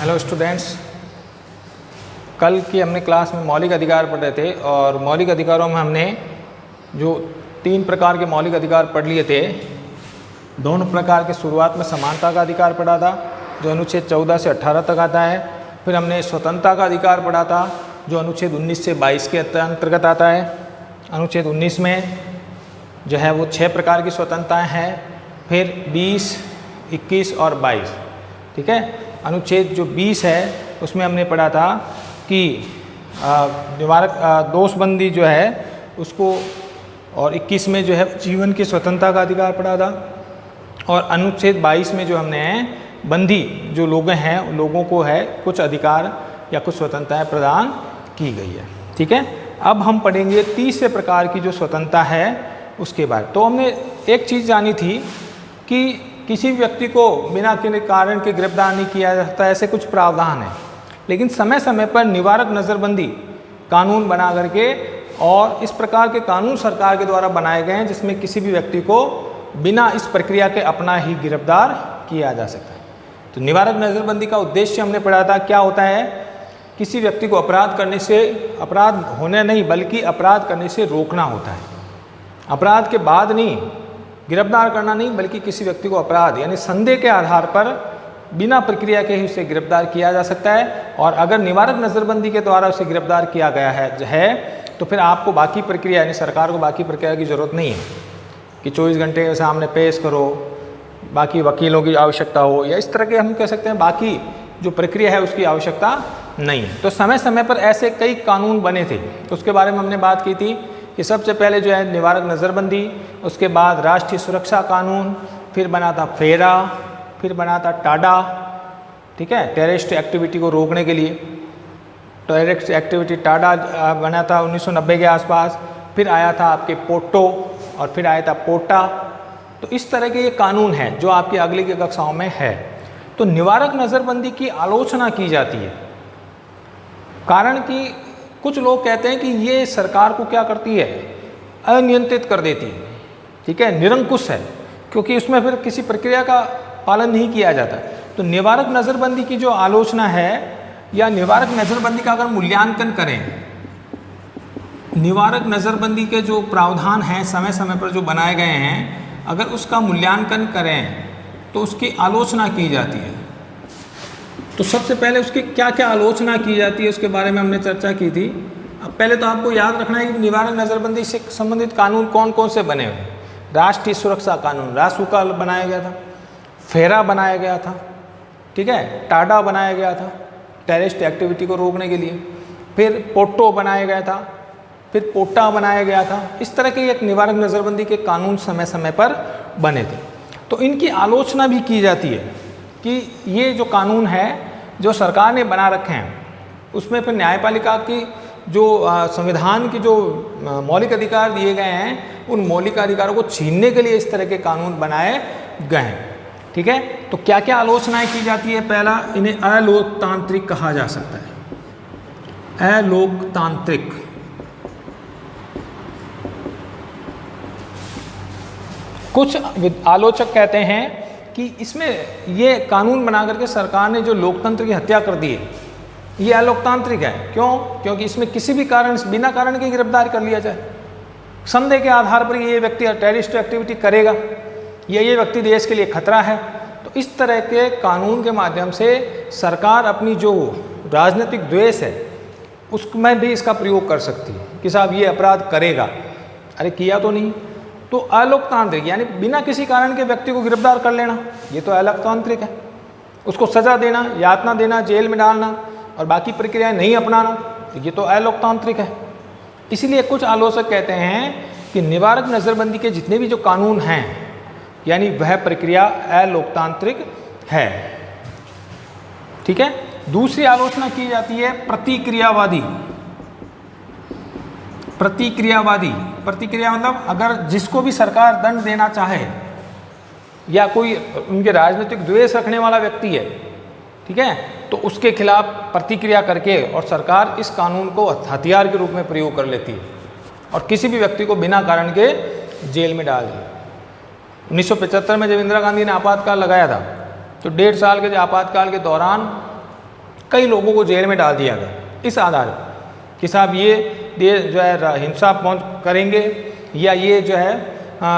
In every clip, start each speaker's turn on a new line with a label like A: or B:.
A: Hello students, कल की हमने क्लास में मौलिक अधिकार पढ़ रहे थे और मौलिक अधिकारों में हमने जो 3 प्रकार के मौलिक अधिकार पढ़ लिए थे। दोनों प्रकार के शुरुआत में समानता का अधिकार पढ़ा था जो अनुच्छेद 14 से 18 तक आता है। फिर हमने स्वतंत्रता का अधिकार पढ़ा था जो अनुच्छेद 19 से 22 के अंतर्गत आता है। अनुच्छेद 19 में जो है वो 6 प्रकार की स्वतंत्रताएँ हैं, फिर 20, 21 और 22। ठीक है, अनुच्छेद जो 20 है उसमें हमने पढ़ा था कि निवारक दोषबंदी जो है उसको, और 21 में जो है जीवन की स्वतंत्रता का अधिकार पढ़ा था, और अनुच्छेद 22 में जो हमने बंदी जो लोग हैं उन लोगों को है कुछ अधिकार या कुछ स्वतंत्रताएं प्रदान की गई है। ठीक है, अब हम पढ़ेंगे तीसरे प्रकार की जो स्वतंत्रता है उसके बाद। तो हमने एक चीज़ जानी थी कि किसी व्यक्ति को बिना किसी कारण के गिरफ्तार नहीं किया जा सकता, ऐसे कुछ प्रावधान है। लेकिन समय समय पर निवारक नज़रबंदी कानून बना करके, और इस प्रकार के कानून सरकार के द्वारा बनाए गए हैं जिसमें किसी भी व्यक्ति को बिना इस प्रक्रिया के अपना ही गिरफ्तार किया जा सकता है। तो निवारक नज़रबंदी का उद्देश्य हमने पढ़ा था क्या होता है, किसी व्यक्ति को अपराध करने से, अपराध होने नहीं बल्कि अपराध करने से रोकना होता है। अपराध के बाद नहीं, गिरफ्तार करना नहीं, बल्कि किसी व्यक्ति को अपराध यानी संदेह के आधार पर बिना प्रक्रिया के ही उसे गिरफ्तार किया जा सकता है। और अगर निवारक नज़रबंदी के द्वारा उसे गिरफ्तार किया गया है तो फिर आपको बाकी प्रक्रिया यानी सरकार को बाकी प्रक्रिया की ज़रूरत नहीं है कि 24 घंटे के सामने पेश करो, बाकी वकीलों की आवश्यकता हो, या इस तरह के हम कह सकते हैं बाकी जो प्रक्रिया है उसकी आवश्यकता नहीं है। तो समय समय पर ऐसे कई कानून बने थे, उसके बारे में हमने बात की थी कि सबसे पहले जो है निवारक नज़रबंदी, उसके बाद राष्ट्रीय सुरक्षा कानून, फिर बना था फेरा, फिर बना था टाडा। ठीक है, टेररिस्ट एक्टिविटी को रोकने के लिए टेररिस्ट एक्टिविटी टाडा बना था 1990 के आसपास। फिर आया था आपके पोटो और फिर आया था पोटा। तो इस तरह के ये कानून हैं जो आपकी अगली की कक्षाओं में है। तो निवारक नज़रबंदी की आलोचना की जाती है, कारण कि कुछ लोग कहते हैं कि ये सरकार को क्या करती है, अनियंत्रित कर देती है। ठीक है, निरंकुश है, क्योंकि उसमें फिर किसी प्रक्रिया का पालन नहीं किया जाता। तो निवारक नज़रबंदी की जो आलोचना है या निवारक नज़रबंदी का अगर मूल्यांकन करें, निवारक नज़रबंदी के जो प्रावधान हैं समय समय पर जो बनाए गए हैं, अगर उसका मूल्यांकन करें तो उसकी आलोचना की जाती है। तो सबसे पहले उसकी क्या क्या आलोचना की जाती है उसके बारे में हमने चर्चा की थी। अब पहले तो आपको याद रखना है कि निवारक नज़रबंदी से संबंधित कानून कौन कौन से बने हुए हैं। राष्ट्रीय सुरक्षा कानून रासू का बनाया गया था, फेरा बनाया गया था, ठीक है, टाडा बनाया गया था टेररिस्ट एक्टिविटी को रोकने के लिए, फिर पोटो बनाया गया था, फिर पोटा बनाया गया था। इस तरह के एक निवारक नज़रबंदी के कानून समय समय पर बने थे। तो इनकी आलोचना भी की जाती है कि ये जो कानून है जो सरकार ने बना रखे हैं उसमें फिर न्यायपालिका की जो संविधान की जो मौलिक अधिकार दिए गए हैं उन मौलिक अधिकारों को छीनने के लिए इस तरह के कानून बनाए गए हैं। ठीक है, तो क्या क्या आलोचनाएं की जाती है। पहला, इन्हें अलोकतांत्रिक कहा जा सकता है। अलोकतांत्रिक, कुछ आलोचक कहते हैं कि इसमें ये कानून बना करके सरकार ने जो लोकतंत्र की हत्या कर दी है ये अलोकतांत्रिक है। क्यों? क्योंकि इसमें किसी भी कारण बिना कारण के गिरफ्तार कर लिया जाए, संदेह के आधार पर ये व्यक्ति टेररिस्ट एक्टिविटी करेगा या ये व्यक्ति देश के लिए खतरा है। तो इस तरह के कानून के माध्यम से सरकार अपनी जो राजनीतिक द्वेष है उसमें भी इसका प्रयोग कर सकती है कि साहब ये अपराध करेगा, अरे किया तो नहीं। तो अलोकतांत्रिक यानी बिना किसी कारण के व्यक्ति को गिरफ्तार कर लेना, ये तो अलोकतांत्रिक है। उसको सजा देना, यातना देना, जेल में डालना और बाकी प्रक्रियाएं नहीं अपनाना, तो ये तो अलोकतांत्रिक है। इसीलिए कुछ आलोचक कहते हैं कि निवारक नज़रबंदी के जितने भी जो कानून हैं यानी वह प्रक्रिया अलोकतांत्रिक है। ठीक है, दूसरी आलोचना की जाती है प्रतिक्रियावादी। प्रतिक्रियावादी, प्रतिक्रिया मतलब अगर जिसको भी सरकार दंड देना चाहे या कोई उनके राजनीतिक द्वेष रखने वाला व्यक्ति है, ठीक है, तो उसके खिलाफ प्रतिक्रिया करके और सरकार इस कानून को हथियार के रूप में प्रयोग कर लेती है और किसी भी व्यक्ति को बिना कारण के जेल में डाल दिया। 1975 में जब इंदिरा गांधी ने आपातकाल लगाया था तो 1.5 साल के आपातकाल के दौरान कई लोगों को जेल में डाल दिया गया इस आधार पर कि साहब ये देश जो है हिंसा करेंगे या ये जो है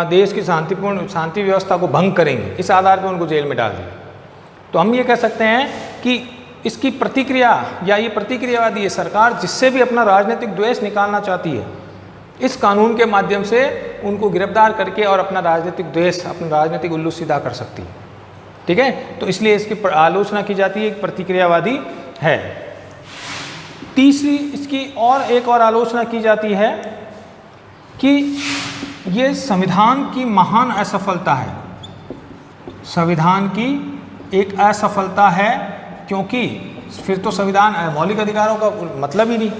A: देश की शांति व्यवस्था को भंग करेंगे, इस आधार पर उनको जेल में डाल दिया। तो हम ये कह सकते हैं कि इसकी प्रतिक्रिया या ये प्रतिक्रियावादी है सरकार जिससे भी अपना राजनीतिक द्वेष निकालना चाहती है, इस कानून के माध्यम से उनको गिरफ्तार करके और अपना राजनीतिक द्वेष, अपना राजनीतिक उल्लू सीधा कर सकती है। ठीक है, तो इसलिए इसकी आलोचना की जाती है, प्रतिक्रियावादी है। तीसरी इसकी एक और आलोचना की जाती है कि ये संविधान की महान असफलता है, संविधान की एक असफलता है, क्योंकि फिर तो संविधान मौलिक अधिकारों का मतलब ही नहीं।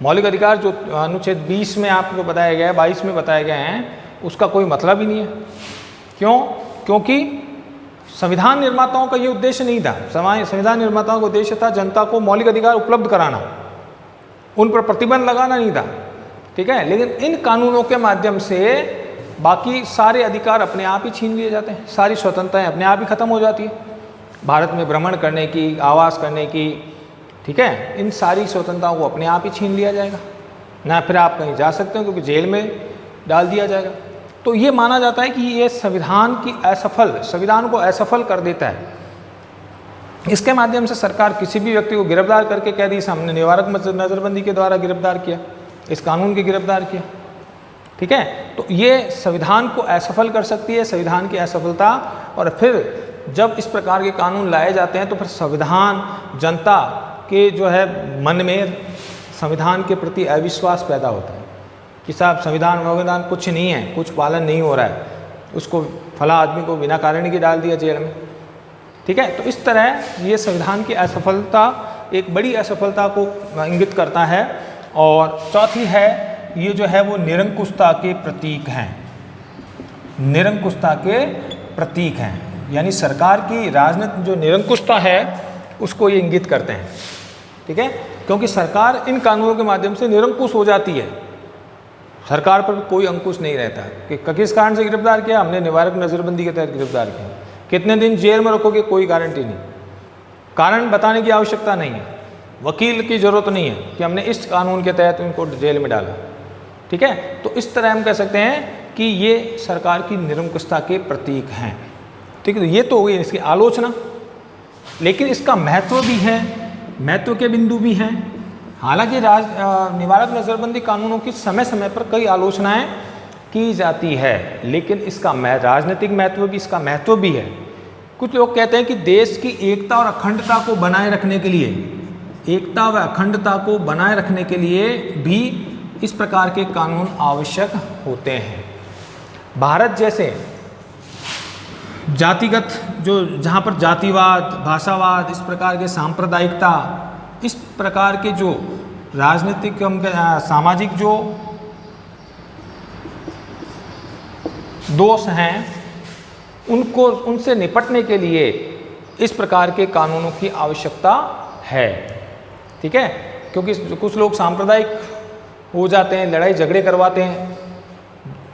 A: मौलिक अधिकार जो अनुच्छेद 20 में आपको बताया गया है, 22 में बताए गए हैं, उसका कोई मतलब ही नहीं है। क्यों? क्योंकि संविधान निर्माताओं का ये उद्देश्य नहीं था। संविधान निर्माताओं का उद्देश्य था जनता को मौलिक अधिकार उपलब्ध कराना, उन पर प्रतिबंध लगाना नहीं था। ठीक है, लेकिन इन कानूनों के माध्यम से बाकी सारे अधिकार अपने आप ही छीन लिए जाते हैं, सारी स्वतंत्रताएं अपने आप ही खत्म हो जाती है। भारत में भ्रमण करने की, आवास करने की, ठीक है, इन सारी स्वतंत्रताओं को अपने आप ही छीन लिया जाएगा, ना फिर आप कहीं जा सकते हो क्योंकि जेल में डाल दिया जाएगा। तो ये माना जाता है कि ये संविधान को असफल कर देता है। इसके माध्यम से सरकार किसी भी व्यक्ति को गिरफ्तार करके कह दी हमने निवारक नज़रबंदी के द्वारा गिरफ्तार किया, इस कानून के गिरफ्तार किया। ठीक है, तो ये संविधान को असफल कर सकती है, संविधान की असफलता। और फिर जब इस प्रकार के कानून लाए जाते हैं तो फिर संविधान, जनता के जो है मन में संविधान के प्रति अविश्वास पैदा होता है कि साहब संविधान कुछ नहीं है, कुछ पालन नहीं हो रहा है, उसको फला आदमी को बिना कारण के डाल दिया जेल में। ठीक है, तो इस तरह ये संविधान की असफलता एक बड़ी असफलता को इंगित करता है। और चौथी है, ये जो है वो निरंकुशता के प्रतीक हैं, निरंकुशता के प्रतीक हैं, यानी सरकार की राजनीति जो निरंकुशता है उसको ये इंगित करते हैं। ठीक है, क्योंकि सरकार इन कानूनों के माध्यम से निरंकुश हो जाती है, सरकार पर कोई अंकुश नहीं रहता कि किस कारण से गिरफ्तार किया, हमने निवारक नज़रबंदी के तहत गिरफ्तार किया, कितने दिन जेल में रखोगे कोई गारंटी नहीं, कारण बताने की आवश्यकता नहीं है, वकील की ज़रूरत नहीं है कि हमने इस कानून के तहत उनको जेल में डाला। ठीक है, तो इस तरह हम कह सकते हैं कि ये सरकार की निरंकुशता के प्रतीक हैं। ठीक है, तो ये तो हो गई इसकी आलोचना, लेकिन इसका महत्व भी है, महत्व के बिंदु भी हैं। हालांकि निवारक नज़रबंदी कानूनों की समय समय पर कई आलोचनाएं की जाती है, लेकिन इसका राजनीतिक महत्व भी, इसका महत्व भी है। कुछ लोग कहते हैं कि देश की एकता और अखंडता को बनाए रखने के लिए, एकता व अखंडता को बनाए रखने के लिए भी इस प्रकार के कानून आवश्यक होते हैं। भारत जैसे जातिगत जहाँ पर जातिवाद, भाषावाद, इस प्रकार के सांप्रदायिकता, इस प्रकार के जो राजनीतिक सामाजिक जो दोष हैं उनसे निपटने के लिए इस प्रकार के कानूनों की आवश्यकता है। ठीक है, क्योंकि कुछ लोग सांप्रदायिक हो जाते हैं, लड़ाई झगड़े करवाते हैं,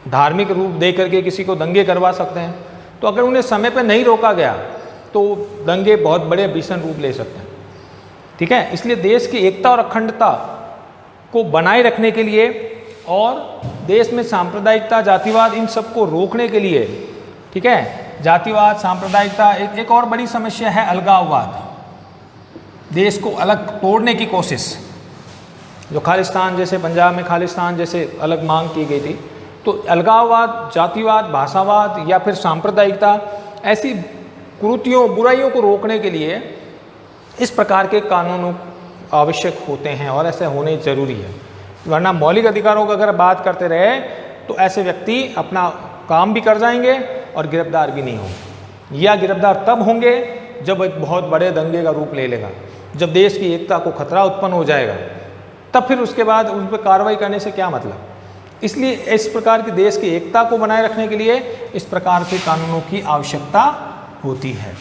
A: धार्मिक रूप दे करके किसी को दंगे करवा सकते हैं। तो अगर उन्हें समय पर नहीं रोका गया तो दंगे बहुत बड़े भीषण रूप ले सकते हैं। ठीक है, इसलिए देश की एकता और अखंडता को बनाए रखने के लिए और देश में सांप्रदायिकता, जातिवाद, इन सब को रोकने के लिए, ठीक है, जातिवाद, सांप्रदायिकता, एक और बड़ी समस्या है अलगाववाद, देश को अलग तोड़ने की कोशिश, जो खालिस्तान जैसे, पंजाब में खालिस्तान जैसे अलग मांग की गई थी। तो अलगाववाद, जातिवाद, भाषावाद या फिर सांप्रदायिकता, ऐसी कुरीतियों, बुराइयों को रोकने के लिए इस प्रकार के कानून आवश्यक होते हैं और ऐसे होने ज़रूरी है। वरना मौलिक अधिकारों की अगर बात करते रहे तो ऐसे व्यक्ति अपना काम भी कर जाएंगे और गिरफ्तार भी नहीं होंगे, या गिरफ्तार तब होंगे जब एक बहुत बड़े दंगे का रूप ले लेगा, जब देश की एकता को खतरा उत्पन्न हो जाएगा, तब फिर उसके बाद उन पर कार्रवाई करने से क्या मतलब। इसलिए इस प्रकार की देश की एकता को बनाए रखने के लिए इस प्रकार के कानूनों की आवश्यकता होती है।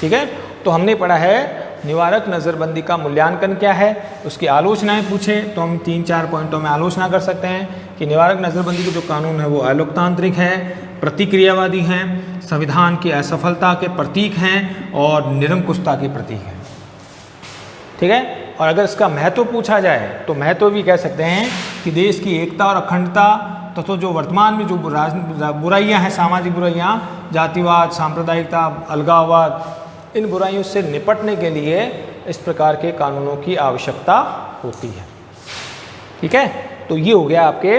A: ठीक है, तो हमने पढ़ा है निवारक नज़रबंदी का मूल्यांकन क्या है, उसकी आलोचनाएं पूछे तो हम 3-4 पॉइंटों में आलोचना कर सकते हैं कि निवारक नज़रबंदी के जो कानून है वो अलोकतांत्रिक है, प्रतिक्रियावादी हैं, संविधान की असफलता के प्रतीक हैं और निरंकुशता के प्रतीक हैं। ठीक है। और अगर इसका महत्व पूछा जाए तो महत्व भी कह सकते हैं कि देश की एकता और अखंडता तो जो वर्तमान में जो बुराइयां हैं, सामाजिक बुराइयां, जातिवाद, सांप्रदायिकता, अलगाववाद, इन बुराइयों से निपटने के लिए इस प्रकार के कानूनों की आवश्यकता होती है। ठीक है, तो ये हो गया आपके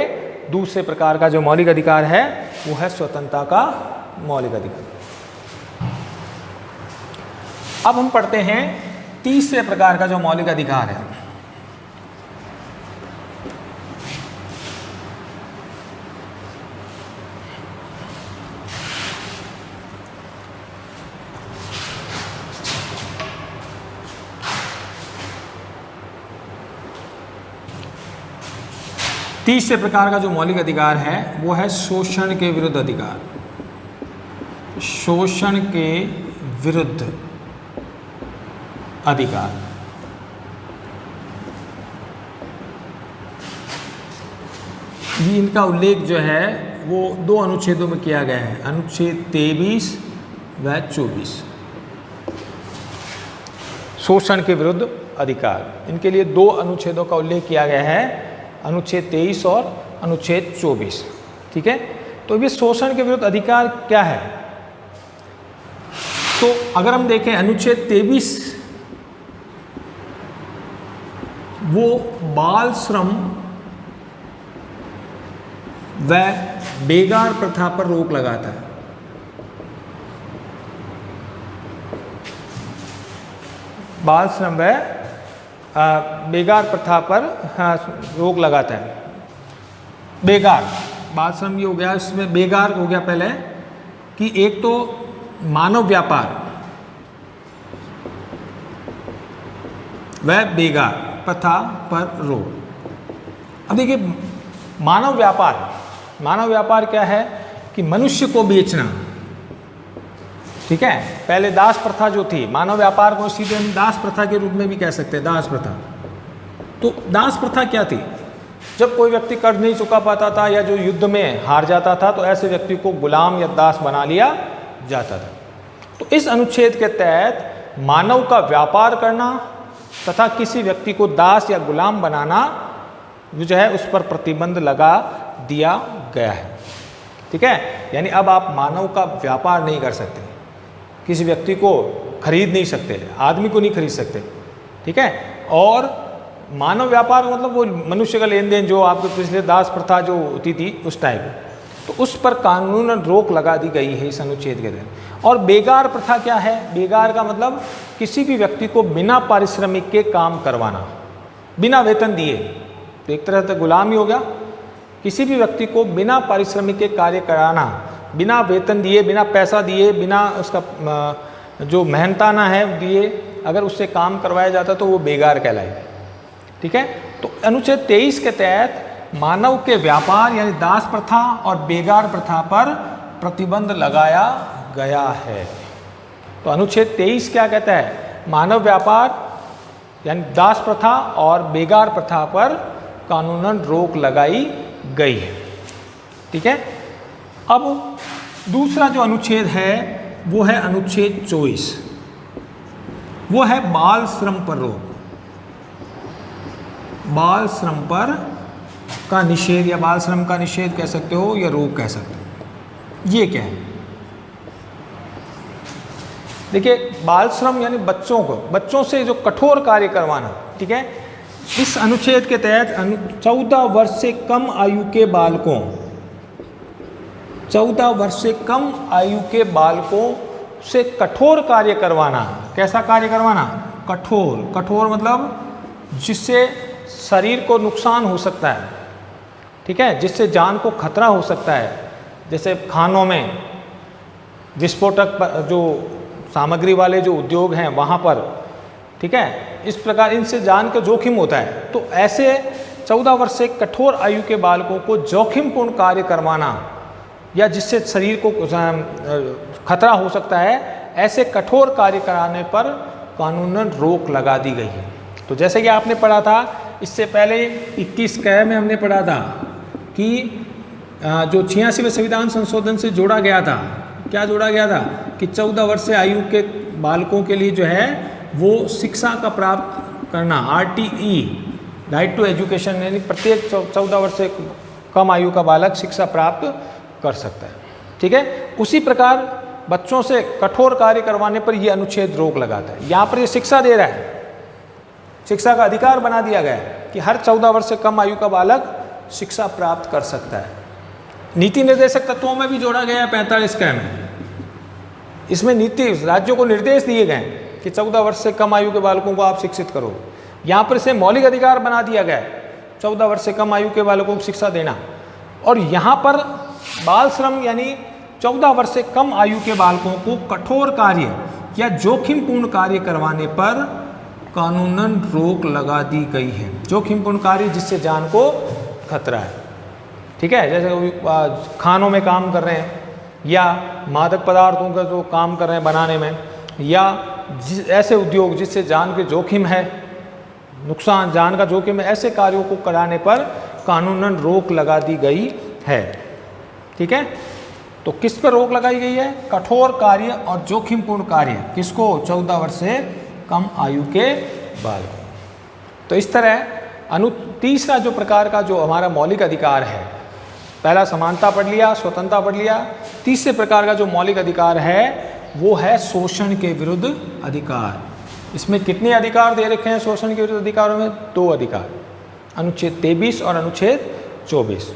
A: दूसरे प्रकार का जो मौलिक अधिकार है, वो है स्वतंत्रता का मौलिक अधिकार। अब हम पढ़ते हैं तीसरे प्रकार का जो मौलिक अधिकार है। तीसरे प्रकार का जो मौलिक अधिकार है वो है शोषण के विरुद्ध अधिकार। शोषण के विरुद्ध अधिकार। ये इनका उल्लेख जो है वो दो अनुच्छेदों में किया गया है, अनुच्छेद 23 व 24। शोषण के विरुद्ध अधिकार, इनके लिए दो अनुच्छेदों का उल्लेख किया गया है, अनुच्छेद 23 और अनुच्छेद 24। ठीक है, तो ये शोषण के विरुद्ध अधिकार क्या है? तो अगर हम देखें अनुच्छेद 23, वो बाल श्रम व बेगार प्रथा पर रोक लगाता है। बाल श्रम व बेगार प्रथा पर रोक लगाता है। बेगार, बाल श्रम ये हो गया, इसमें बेगार हो गया पहले कि एक तो मानव व्यापार व बेगार प्रथा पर रोक। अब देखिए मानव व्यापार क्या है कि मनुष्य को बेचना। ठीक है, पहले दास प्रथा जो थी, मानव व्यापार को सीधे हम दास प्रथा के रूप में भी कह सकते हैं, दास प्रथा। तो दास प्रथा क्या थी? जब कोई व्यक्ति कर्ज नहीं चुका पाता था या जो युद्ध में हार जाता था तो ऐसे व्यक्ति को गुलाम या दास बना लिया जाता था। तो इस अनुच्छेद के तहत मानव का व्यापार करना तथा किसी व्यक्ति को दास या गुलाम बनाना जो है उस पर प्रतिबंध लगा दिया गया है। ठीक है, यानी अब आप मानव का व्यापार नहीं कर सकते, किसी व्यक्ति को खरीद नहीं सकते, आदमी को नहीं खरीद सकते। ठीक है, और मानव व्यापार मतलब वो मनुष्य का लेन देन जो आपके पिछले दास प्रथा जो होती थी उस टाइप, तो उस पर कानूनन रोक लगा दी गई है इस अनुच्छेद के तहत। और बेगार प्रथा क्या है? बेगार का मतलब किसी भी व्यक्ति को बिना पारिश्रमिक के काम करवाना, बिना वेतन दिए, तो एक तरह से गुलाम ही हो गया। किसी भी व्यक्ति को बिना पारिश्रमिक के कार्य कराना, बिना वेतन दिए, बिना पैसा दिए, बिना उसका जो मेहनताना है दिए, अगर उससे काम करवाया जाता तो वो बेगार कहलाए। ठीक है, तो अनुच्छेद 23 के तहत मानव के व्यापार यानी दास प्रथा और बेगार प्रथा पर प्रतिबंध लगाया गया है। तो अनुच्छेद 23 क्या कहता है? मानव व्यापार यानी दास प्रथा और बेगार प्रथा पर कानूनन रोक लगाई गई है। ठीक है, अब दूसरा जो अनुच्छेद है वो है अनुच्छेद 24, वो है बाल श्रम पर रोक। बाल श्रम पर का निषेध या बाल श्रम का निषेध कह सकते हो या रोक कह सकते हो। ये क्या है? देखिए बाल श्रम यानी बच्चों से जो कठोर कार्य करवाना। ठीक है, इस अनुच्छेद के तहत 14 वर्ष से कम आयु के बालकों, 14 वर्ष से कम आयु के बालकों से कठोर कार्य करवाना। कैसा कार्य करवाना? कठोर। कठोर मतलब जिससे शरीर को नुकसान हो सकता है। ठीक है, जिससे जान को खतरा हो सकता है, जैसे खानों में विस्फोटक जो सामग्री वाले जो उद्योग हैं वहाँ पर। ठीक है, इस प्रकार इनसे जान का जोखिम होता है। तो ऐसे 14 वर्ष से कठोर आयु के बालकों को जोखिमपूर्ण कार्य करवाना या जिससे शरीर को खतरा हो सकता है, ऐसे कठोर कार्य कराने पर कानूनन रोक लगा दी गई है। तो जैसे कि आपने पढ़ा था इससे पहले 21 क में हमने पढ़ा था कि जो 86वें संविधान संशोधन से जोड़ा गया था, क्या जोड़ा गया था कि 14 वर्ष से आयु के बालकों के लिए जो है वो शिक्षा का प्राप्त करना, RTE, राइट टू एजुकेशन, यानी प्रत्येक 14 वर्ष से कम आयु का बालक शिक्षा प्राप्त कर सकता है। ठीक है, उसी प्रकार बच्चों से कठोर कार्य करवाने पर यह अनुच्छेद रोक लगाता है। यहाँ पर ये शिक्षा दे रहा है, शिक्षा का अधिकार बना दिया गया है कि हर 14 वर्ष से कम आयु का बालक शिक्षा प्राप्त कर सकता है। नीति निर्देशक तत्वों में भी जोड़ा गया है 45 का में, इसमें नीति राज्यों को निर्देश दिए गए हैं कि 14 वर्ष से कम आयु के बालकों को आप शिक्षित करो। यहाँ पर इसे मौलिक अधिकार बना दिया गया है 14 वर्ष से कम आयु के बालकों को शिक्षा देना। और यहाँ पर बाल श्रम यानी 14 वर्ष से कम आयु के बालकों को कठोर कार्य या जोखिमपूर्ण कार्य करवाने पर कानूनन रोक लगा दी गई है। जोखिमपूर्ण कार्य जिससे जान को खतरा है। ठीक है, जैसे खानों में काम कर रहे हैं या मादक पदार्थों का जो काम कर रहे हैं बनाने में, या ऐसे उद्योग जिससे जान के जोखिम है, नुकसान जान का जोखिम है, ऐसे कार्यों को कराने पर कानूनन रोक लगा दी गई है। ठीक है, तो किस पर रोक लगाई गई है? कठोर कार्य और जोखिमपूर्ण कार्य, किसको? 14 वर्ष से कम आयु के बालकों। तो इस तरह तीसरा जो प्रकार का जो हमारा मौलिक अधिकार है, पहला समानता पढ़ लिया, स्वतंत्रता पढ़ लिया, तीसरे प्रकार का जो मौलिक अधिकार है वो है शोषण के विरुद्ध अधिकार। इसमें कितने अधिकार दे रखे हैं शोषण के विरुद्ध अधिकारों में? 2 अधिकार, अनुच्छेद 23 और अनुच्छेद 24।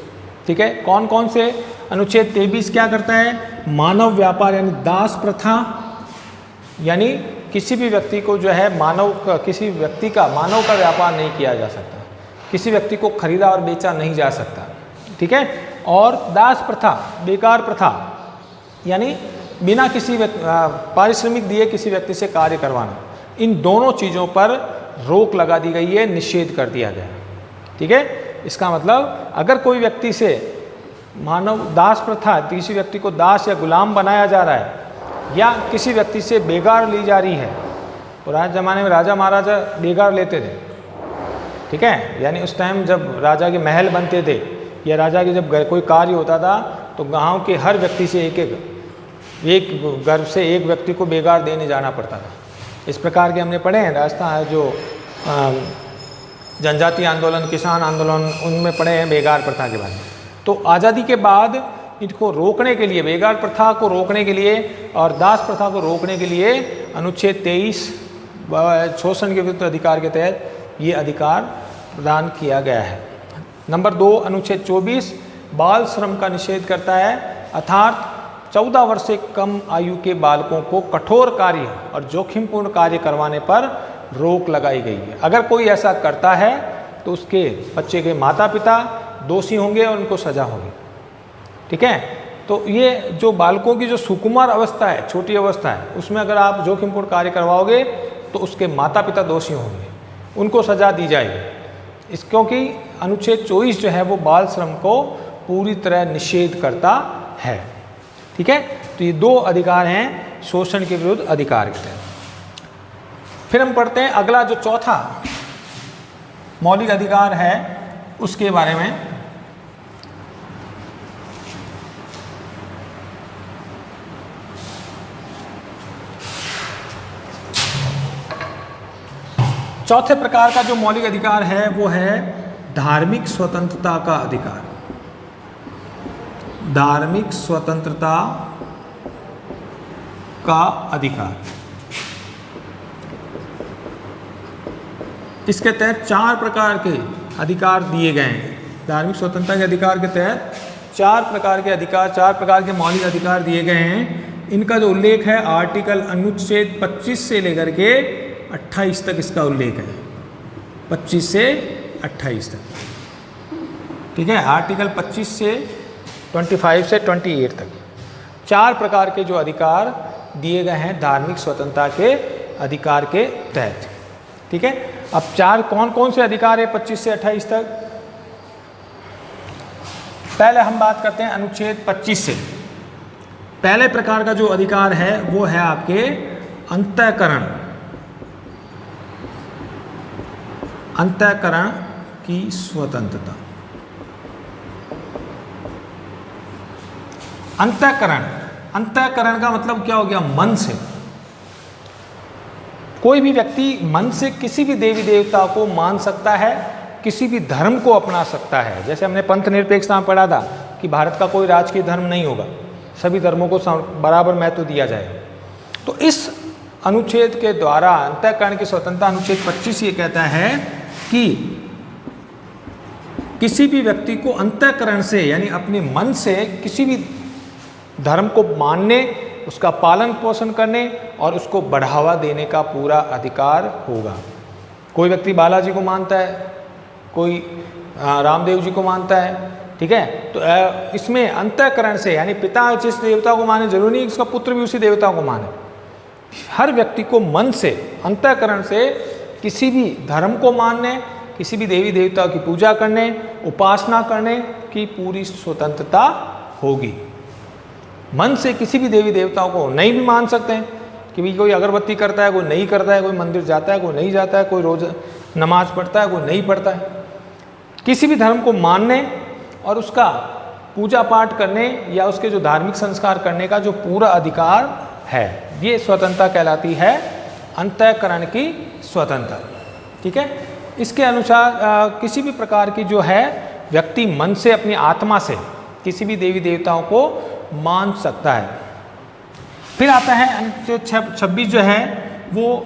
A: ठीक है, कौन कौन से? अनुच्छेद 23 क्या करता है? मानव व्यापार यानी दास प्रथा, यानी किसी भी व्यक्ति को जो है किसी व्यक्ति का मानव का व्यापार नहीं किया जा सकता, किसी व्यक्ति को खरीदा और बेचा नहीं जा सकता। ठीक है, और दास प्रथा, बेकार प्रथा, यानी बिना किसी पारिश्रमिक दिए किसी व्यक्ति से कार्य करवाना, इन दोनों चीज़ों पर रोक लगा दी गई है, निषेध कर दिया गया। ठीक है, इसका मतलब अगर कोई व्यक्ति से मानव दास प्रथा, किसी व्यक्ति को दास या गुलाम बनाया जा रहा है, या किसी व्यक्ति से बेगार ली जा रही है, पुराने ज़माने में राजा महाराजा बेगार लेते थे। ठीक है, यानी उस टाइम जब राजा के महल बनते थे या राजा के जब कोई कार्य होता था तो गांव के हर व्यक्ति से एक घर से एक व्यक्ति को बेगार देने जाना पड़ता था। इस प्रकार के हमने पढ़े हैं, राजस्थान जो जनजातीय आंदोलन, किसान आंदोलन, उनमें पढ़े हैं बेगार प्रथा के बारे में। तो आज़ादी के बाद इनको रोकने के लिए, बेगार प्रथा को रोकने के लिए और दास प्रथा को रोकने के लिए अनुच्छेद 23 शोषण के विरुद्ध अधिकार के तहत ये अधिकार प्रदान किया गया है। नंबर 2, अनुच्छेद 24 बाल श्रम का निषेध करता है, अर्थात 14 वर्ष से कम आयु के बालकों को कठोर कार्य और जोखिमपूर्ण कार्य करवाने पर रोक लगाई गई है। अगर कोई ऐसा करता है तो उसके बच्चे के माता पिता दोषी होंगे और उनको सजा होगी। ठीक है, तो ये जो बालकों की जो सुकुमार अवस्था है, छोटी अवस्था है, उसमें अगर आप जोखिमपूर्ण कार्य करवाओगे तो उसके माता पिता दोषी होंगे, उनको सजा दी जाएगी। क्योंकि अनुच्छेद 24 जो है वो बाल श्रम को पूरी तरह निषेध करता है। ठीक है, तो ये 2 अधिकार हैं शोषण के विरुद्ध अधिकार के तहत। फिर हम पढ़ते हैं अगला जो चौथा मौलिक अधिकार है उसके बारे में। चौथे प्रकार का जो मौलिक अधिकार है वो है धार्मिक स्वतंत्रता का अधिकार। धार्मिक स्वतंत्रता का अधिकार, इसके तहत 4 प्रकार के अधिकार दिए गए हैं। धार्मिक स्वतंत्रता के अधिकार के तहत 4 प्रकार के अधिकार, 4 प्रकार के मौलिक अधिकार दिए गए हैं। इनका जो उल्लेख है आर्टिकल अनुच्छेद 25 से लेकर के 28 तक इसका उल्लेख है, 25 से 28 तक। ठीक है, आर्टिकल 25 से 25 से 28 तक 4 प्रकार के जो अधिकार दिए गए हैं धार्मिक स्वतंत्रता के अधिकार के तहत। ठीक है, अब 4 कौन कौन से अधिकार है 25 से 28 तक? पहले हम बात करते हैं अनुच्छेद 25 से। पहले प्रकार का जो अधिकार है वो है आपके अंतःकरण, अंतःकरण की स्वतंत्रता। अंतःकरण, अंतःकरण का मतलब क्या हो गया? मन से। कोई भी व्यक्ति मन से किसी भी देवी देवता को मान सकता है, किसी भी धर्म को अपना सकता है। जैसे हमने पंथ निरपेक्षता में पढ़ा था कि भारत का कोई राजकीय धर्म नहीं होगा, सभी धर्मों को बराबर महत्व दिया जाएगा। तो इस अनुच्छेद के द्वारा अंतःकरण की स्वतंत्रता, अनुच्छेद 25 ये कहता है कि किसी भी व्यक्ति को अंतःकरण से यानी अपने मन से किसी भी धर्म को मानने, उसका पालन पोषण करने और उसको बढ़ावा देने का पूरा अधिकार होगा। कोई व्यक्ति बालाजी को मानता है, कोई रामदेव जी को मानता है, ठीक है, तो इसमें अंतःकरण से यानी पिता जिस देवता को माने जरूरी नहीं उसका पुत्र भी उसी देवता को माने। हर व्यक्ति को मन से, अंतःकरण से किसी भी धर्म को मानने, किसी भी देवी देवता की पूजा करने, उपासना करने की पूरी स्वतंत्रता होगी। मन से किसी भी देवी देवताओं को नहीं भी मान सकते हैं कि भाई कोई अगरबत्ती करता है, कोई नहीं करता है, कोई मंदिर जाता है, कोई नहीं जाता है, कोई रोज नमाज पढ़ता है, कोई नहीं पढ़ता है। किसी भी धर्म को मानने और उसका पूजा पाठ करने या उसके जो धार्मिक संस्कार करने का जो पूरा अधिकार है, ये स्वतंत्रता कहलाती है अंतःकरण की स्वतंत्रता। ठीक है, इसके अनुसार किसी भी प्रकार की जो है व्यक्ति मन से अपनी आत्मा से किसी भी देवी देवताओं को मान सकता है। फिर आता है अनुच्छेद 26 जो है वो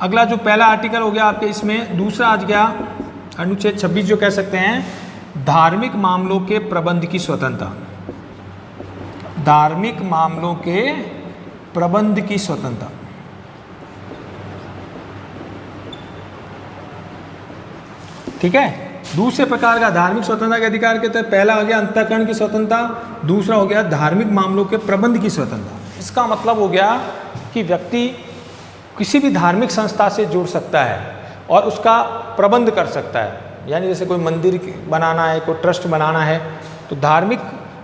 A: अगला जो पहला आर्टिकल हो गया आपके, इसमें दूसरा आ गया अनुच्छेद 26 जो कह सकते हैं धार्मिक मामलों के प्रबंध की स्वतंत्रता। धार्मिक मामलों के प्रबंध की स्वतंत्रता, ठीक है। दूसरे प्रकार का धार्मिक स्वतंत्रता के अधिकार के तहत पहला हो गया अंतःकरण की स्वतंत्रता, दूसरा हो गया धार्मिक मामलों के प्रबंध की स्वतंत्रता। इसका मतलब हो गया कि व्यक्ति किसी भी धार्मिक संस्था से जुड़ सकता है और उसका प्रबंध कर सकता है। यानी जैसे कोई मंदिर बनाना है, कोई ट्रस्ट बनाना है, तो धार्मिक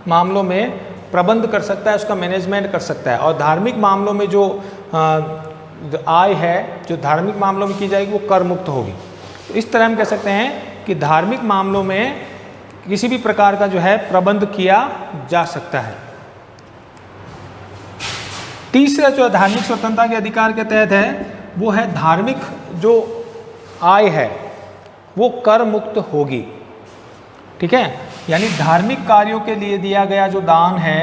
A: मामलों में प्रबंध कर सकता है, उसका मैनेजमेंट कर सकता है। और धार्मिक मामलों में जो आय है जो धार्मिक मामलों में की जाएगी वो कर मुक्त होगी। तो इस तरह हम कह सकते हैं कि धार्मिक मामलों में किसी भी प्रकार का जो है प्रबंध किया जा सकता है। तीसरा जो धार्मिक स्वतंत्रता के अधिकार के तहत है वो है धार्मिक जो आय है वो कर मुक्त होगी। ठीक है, यानी धार्मिक कार्यों के लिए दिया गया जो दान है,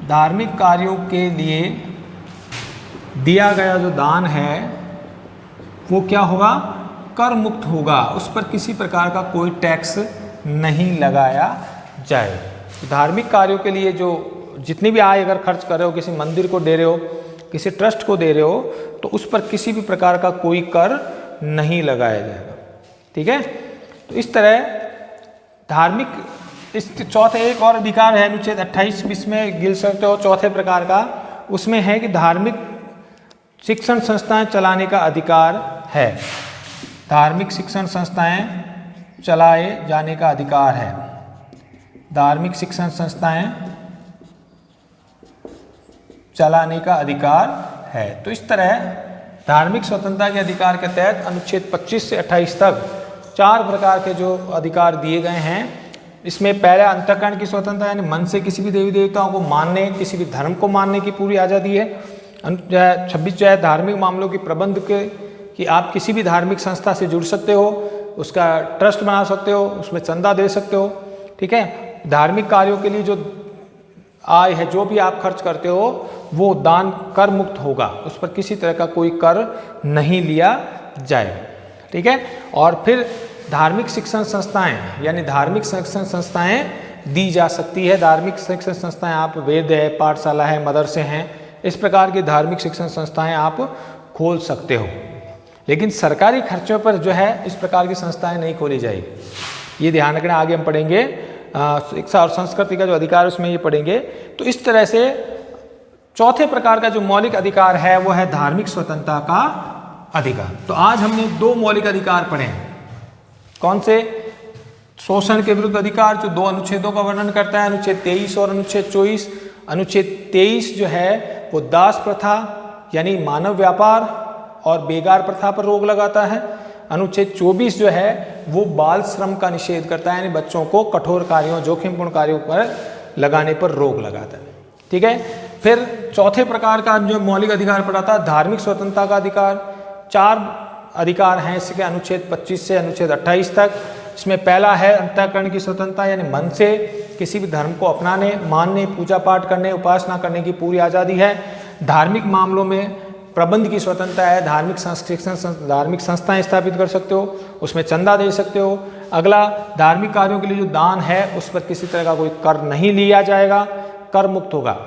A: धार्मिक कार्यों के लिए दिया गया जो दान है वो क्या होगा, कर मुक्त होगा। उस पर किसी प्रकार का कोई टैक्स नहीं लगाया जाए। धार्मिक कार्यों के लिए जो जितनी भी आय अगर खर्च कर रहे हो, किसी मंदिर को दे रहे हो, किसी ट्रस्ट को दे रहे हो, तो उस पर किसी भी प्रकार का कोई कर नहीं लगाया जाएगा। ठीक है, तो इस तरह धार्मिक, इस चौथे एक और अधिकार है अनुच्छेद 28 इसमें गिल सकते हो चौथे प्रकार का, उसमें है कि धार्मिक शिक्षण संस्थाएं चलाने का अधिकार है। धार्मिक शिक्षण संस्थाएं चलाए जाने का अधिकार है। धार्मिक शिक्षण संस्थाएं चलाने का अधिकार है। तो इस तरह धार्मिक स्वतंत्रता के अधिकार के तहत अनुच्छेद 25 से 28 तक 4 प्रकार के जो अधिकार दिए गए हैं। इसमें पहला अंतःकरण की स्वतंत्रता यानी मन से किसी भी देवी देवताओं को मानने, किसी भी धर्म को मानने की पूरी आज़ादी है। 26 जो है धार्मिक मामलों के प्रबंध के कि आप किसी भी धार्मिक संस्था से जुड़ सकते हो, उसका ट्रस्ट बना सकते हो, उसमें चंदा दे सकते हो। ठीक है, धार्मिक कार्यों के लिए जो आय है जो भी आप खर्च करते हो वो दान कर मुक्त होगा, उस पर किसी तरह का कोई कर नहीं लिया जाएगा। ठीक है, और फिर धार्मिक शिक्षण संस्थाएं यानी धार्मिक शिक्षण संस्थाएं दी जा सकती है। धार्मिक शिक्षण संस्थाएं आप वेद है, पाठशाला है, मदरसे हैं, इस प्रकार की धार्मिक शिक्षण संस्थाएं आप खोल सकते हो। लेकिन सरकारी खर्चों पर जो है इस प्रकार की संस्थाएं नहीं खोली जाएगी। ये ध्यान रखना, आगे हम पढ़ेंगे शिक्षा और संस्कृति का जो अधिकार उसमें ये पढ़ेंगे। तो इस तरह से चौथे प्रकार का जो मौलिक अधिकार है वो है धार्मिक स्वतंत्रता का अधिकार। तो आज हमने 2 मौलिक अधिकार पढ़े हैं। कौन से? शोषण के विरुद्ध अधिकार जो 2 अनुच्छेदों का वर्णन करता है, अनुच्छेद 23 और अनुच्छेद 24। अनुच्छेद 23 जो है वो दास प्रथा यानी मानव व्यापार और बेगार प्रथा पर रोक लगाता है। अनुच्छेद 24 जो है वो बाल श्रम का निषेध करता है यानी बच्चों को कठोर कार्यों, जोखिमपूर्ण कार्यों पर लगाने पर रोक लगाता है। ठीक है, फिर चौथे प्रकार का जो मौलिक अधिकार पड़ा था धार्मिक स्वतंत्रता का अधिकार। 4 अधिकार हैं इसके अनुच्छेद 25 से अनुच्छेद 28 तक। इसमें पहला है अंतःकरण की स्वतंत्रता, यानी मन से किसी भी धर्म को अपनाने, मानने, पूजा पाठ करने, उपासना करने की पूरी आज़ादी है। धार्मिक मामलों में प्रबंध की स्वतंत्रता है, धार्मिक संस्थाएं स्थापित कर सकते हो, उसमें चंदा दे सकते हो। अगला, धार्मिक कार्यों के लिए जो दान है उस पर किसी तरह का कोई कर नहीं लिया जाएगा, कर मुक्त होगा,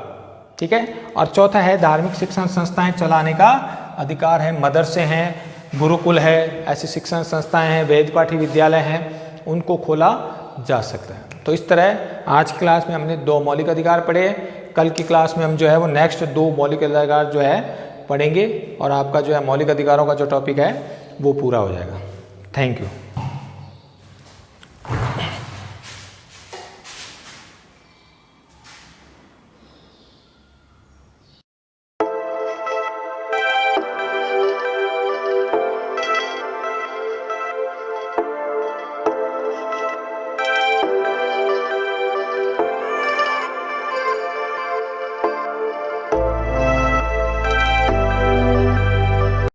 A: ठीक है। और चौथा है धार्मिक शिक्षण संस्थाएं चलाने का अधिकार है। मदरसे हैं, गुरुकुल है, ऐसी शिक्षण संस्थाएं हैं, वेद पाठी विद्यालय हैं, उनको खोला जा सकता है। तो इस तरह आज की क्लास में हमने 2 मौलिक अधिकार पढ़े। कल की क्लास में हम जो है वो नेक्स्ट 2 मौलिक अधिकार जो है पढ़ेंगे और आपका जो है मौलिक अधिकारों का जो टॉपिक है वो पूरा हो जाएगा। Thank you.